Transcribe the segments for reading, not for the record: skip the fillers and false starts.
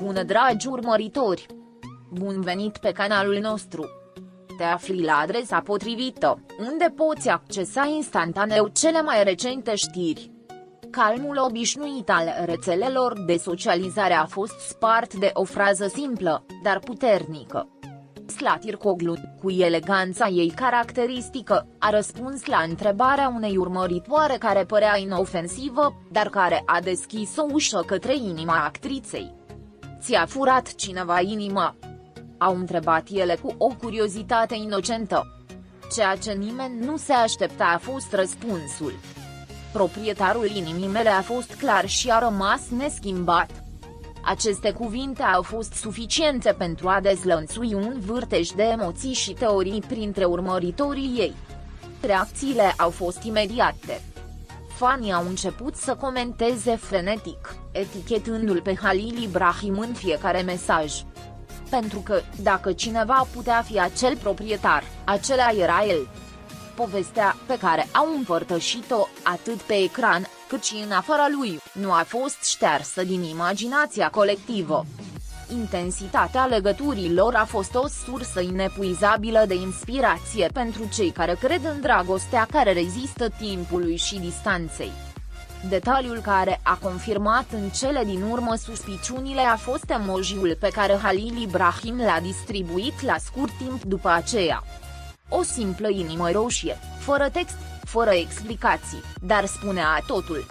Bună dragi urmăritori! Bun venit pe canalul nostru! Te afli la adresa potrivită, unde poți accesa instantaneu cele mai recente știri. Calmul obișnuit al rețelelor de socializare a fost spart de o frază simplă, dar puternică. Zlatirkoglu, cu eleganța ei caracteristică, a răspuns la întrebarea unei urmăritoare care părea inofensivă, dar care a deschis o ușă către inima actriței. "Ți-a furat cineva inima?" au întrebat ele cu o curiozitate inocentă. Ceea ce nimeni nu se aștepta a fost răspunsul. Proprietarul inimii mele a fost clar și a rămas neschimbat. Aceste cuvinte au fost suficiente pentru a dezlănțui un vârtej de emoții și teorii printre urmăritorii ei. Reacțiile au fost imediate. Fanii au început să comenteze frenetic, etichetându-l pe Halil Ibrahim în fiecare mesaj. Pentru că, dacă cineva putea fi acel proprietar, acela era el. Povestea, pe care au împărtășit-o, atât pe ecran, cât și în afara lui, nu a fost ștersă din imaginația colectivă. Intensitatea legăturilor a fost o sursă inepuizabilă de inspirație pentru cei care cred în dragostea care rezistă timpului și distanței. Detaliul care a confirmat în cele din urmă suspiciunile a fost emojiul pe care Halil Ibrahim l-a distribuit la scurt timp după aceea. O simplă inimă roșie, fără text, fără explicații, dar spunea totul.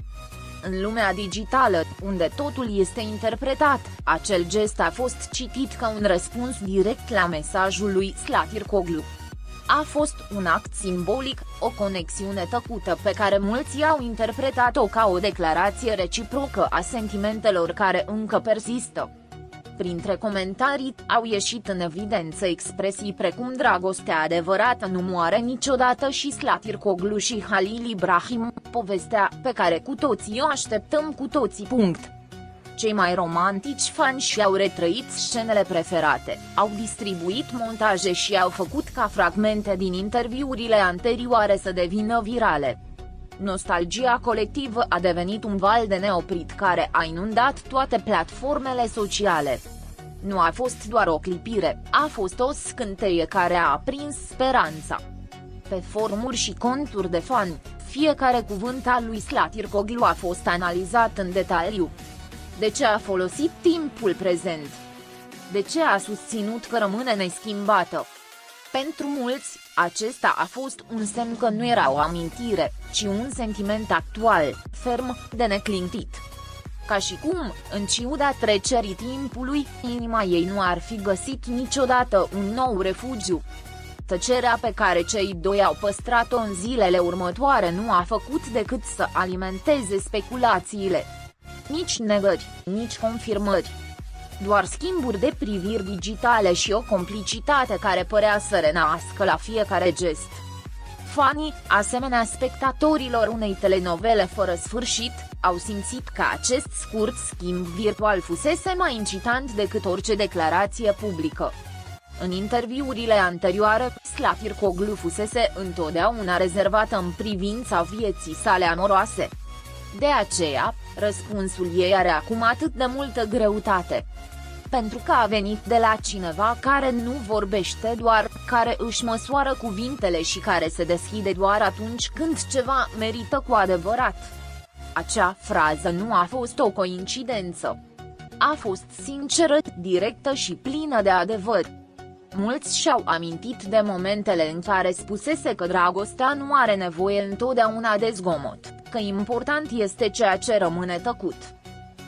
În lumea digitală, unde totul este interpretat, acel gest a fost citit ca un răspuns direct la mesajul lui Zlatirkoglu. A fost un act simbolic, o conexiune tăcută pe care mulți au interpretat-o ca o declarație reciprocă a sentimentelor care încă persistă. Printre comentarii au ieșit în evidență expresii precum "dragostea adevărată nu moare niciodată" și "Zlatirkoglu și Halil Ibrahim, povestea pe care cu toții o așteptăm cu toții. Cei mai romantici fani și-au retrăit scenele preferate, au distribuit montaje și au făcut ca fragmente din interviurile anterioare să devină virale. Nostalgia colectivă a devenit un val de neoprit care a inundat toate platformele sociale. Nu a fost doar o clipire, a fost o scânteie care a aprins speranța. Pe forumuri și conturi de fani, fiecare cuvânt al lui Zlatirkoglu a fost analizat în detaliu. De ce a folosit timpul prezent? De ce a susținut că rămâne neschimbată? Pentru mulți, acesta a fost un semn că nu era o amintire, ci un sentiment actual, ferm, de neclintit. Ca și cum, în ciuda trecerii timpului, inima ei nu ar fi găsit niciodată un nou refugiu. Tăcerea pe care cei doi au păstrat-o în zilele următoare nu a făcut decât să alimenteze speculațiile. Nici negări, nici confirmări. Doar schimburi de priviri digitale și o complicitate care părea să renască la fiecare gest. Fanii, asemenea spectatorilor unei telenovele fără sfârșit, au simțit că acest scurt schimb virtual fusese mai incitant decât orice declarație publică. În interviurile anterioare, Zlatirkoglu fusese întotdeauna rezervată în privința vieții sale amoroase. De aceea, răspunsul ei are acum atât de multă greutate. Pentru că a venit de la cineva care nu vorbește doar, care își măsoară cuvintele și care se deschide doar atunci când ceva merită cu adevărat. Acea frază nu a fost o coincidență. A fost sinceră, directă și plină de adevăr. Mulți și-au amintit de momentele în care spusese că dragostea nu are nevoie întotdeauna de zgomot, că important este ceea ce rămâne tăcut.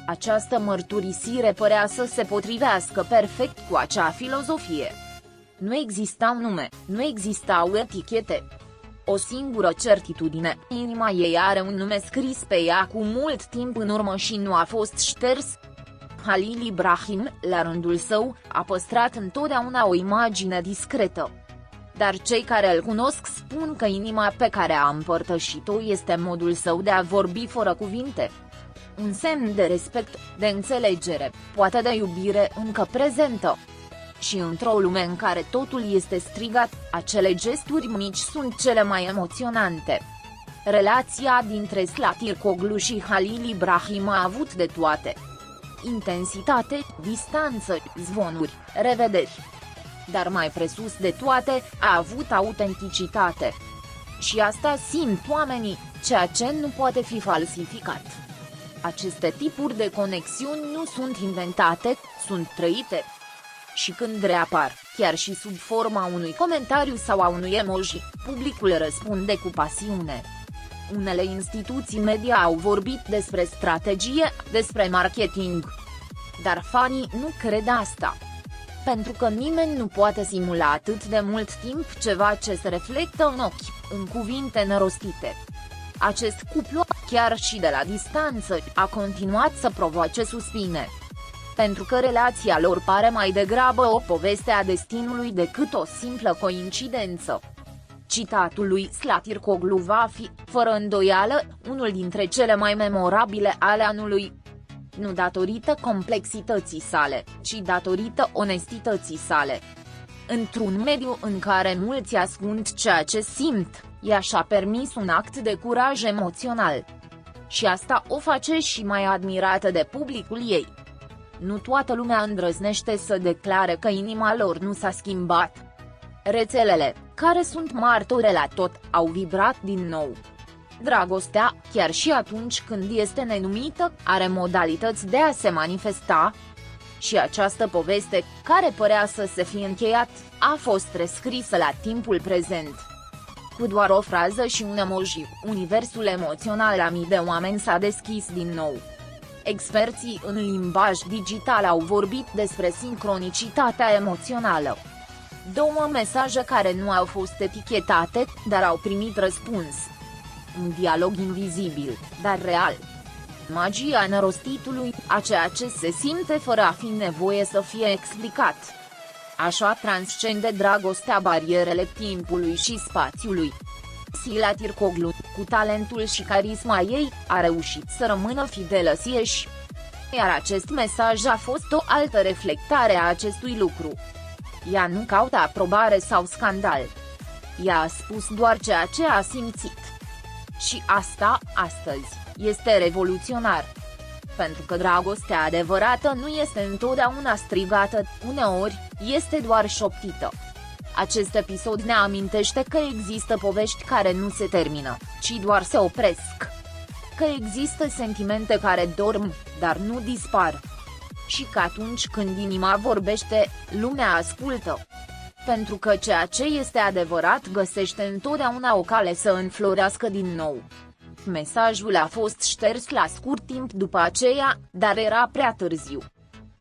Această mărturisire părea să se potrivească perfect cu acea filozofie. Nu existau nume, nu existau etichete. O singură certitudine, inima ei are un nume scris pe ea cu mult timp în urmă și nu a fost șters. Halil Ibrahim, la rândul său, a păstrat întotdeauna o imagine discretă. Dar cei care îl cunosc spun că inima pe care a împărtășit-o este modul său de a vorbi fără cuvinte. Un semn de respect, de înțelegere, poate de iubire încă prezentă. Și într-o lume în care totul este strigat, acele gesturi mici sunt cele mai emoționante. Relația dintre Zlatirkoglu și Halil Ibrahim a avut de toate. intensitate, distanță, zvonuri, revederi. Dar mai presus de toate, a avut autenticitate. Și asta simt oamenii, ceea ce nu poate fi falsificat. Aceste tipuri de conexiuni nu sunt inventate, sunt trăite. Și când reapar, chiar și sub forma unui comentariu sau a unui emoji, publicul răspunde cu pasiune. Unele instituții media au vorbit despre strategie, despre marketing. Dar fanii nu cred asta. Pentru că nimeni nu poate simula atât de mult timp ceva ce se reflectă în ochi, în cuvinte nerostite. Acest cuplu, chiar și de la distanță, a continuat să provoace suspine. Pentru că relația lor pare mai degrabă o poveste a destinului decât o simplă coincidență. Citatul lui Slatircoglu va fi, fără îndoială, unul dintre cele mai memorabile ale anului. Nu datorită complexității sale, ci datorită onestității sale. Într-un mediu în care mulți ascund ceea ce simt, ea și-a permis un act de curaj emoțional. Și asta o face și mai admirată de publicul ei. Nu toată lumea îndrăznește să declare că inima lor nu s-a schimbat. Rețelele, care sunt martore la tot, au vibrat din nou. Dragostea, chiar și atunci când este nenumită, are modalități de a se manifesta. Și această poveste, care părea să se fi încheiat, a fost rescrisă la timpul prezent. Cu doar o frază și un emoji, universul emoțional a mii de oameni s-a deschis din nou. Experții în limbaj digital au vorbit despre sincronicitatea emoțională. Două mesaje care nu au fost etichetate, dar au primit răspuns. Un dialog invizibil, dar real. Magia nerostitului, a ceea ce se simte fără a fi nevoie să fie explicat. Așa transcende dragostea barierele timpului și spațiului. Slatircoglu, cu talentul și carisma ei, a reușit să rămână fidelă sieși. Iar acest mesaj a fost o altă reflectare a acestui lucru. Ea nu caută aprobare sau scandal. Ea a spus doar ceea ce a simțit. Și asta, astăzi, este revoluționar. Pentru că dragostea adevărată nu este întotdeauna strigată, uneori, este doar șoptită. Acest episod ne amintește că există povești care nu se termină, ci doar se opresc. Că există sentimente care dorm, dar nu dispar. Și că atunci când inima vorbește, lumea ascultă. Pentru că ceea ce este adevărat găsește întotdeauna o cale să înflorească din nou. Mesajul a fost șters la scurt timp după aceea, dar era prea târziu.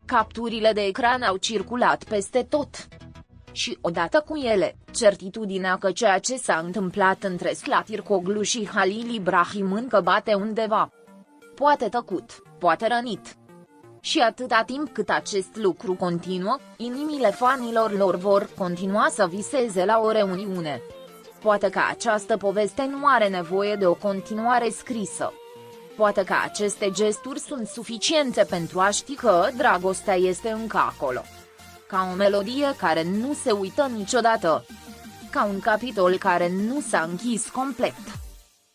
Capturile de ecran au circulat peste tot. Și odată cu ele, certitudinea că ceea ce s-a întâmplat între Slatircoglu și Halil Ibrahim încă bate undeva. Poate tăcut, poate rănit. Și atâta timp cât acest lucru continuă, inimile fanilor lor vor continua să viseze la o reuniune. Poate că această poveste nu are nevoie de o continuare scrisă. Poate că aceste gesturi sunt suficiente pentru a ști că dragostea este încă acolo. Ca o melodie care nu se uită niciodată. Ca un capitol care nu s-a închis complet.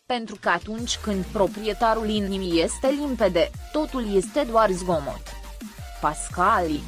Pentru că atunci când proprietarul inimii este limpede, totul este doar zgomot. Pascali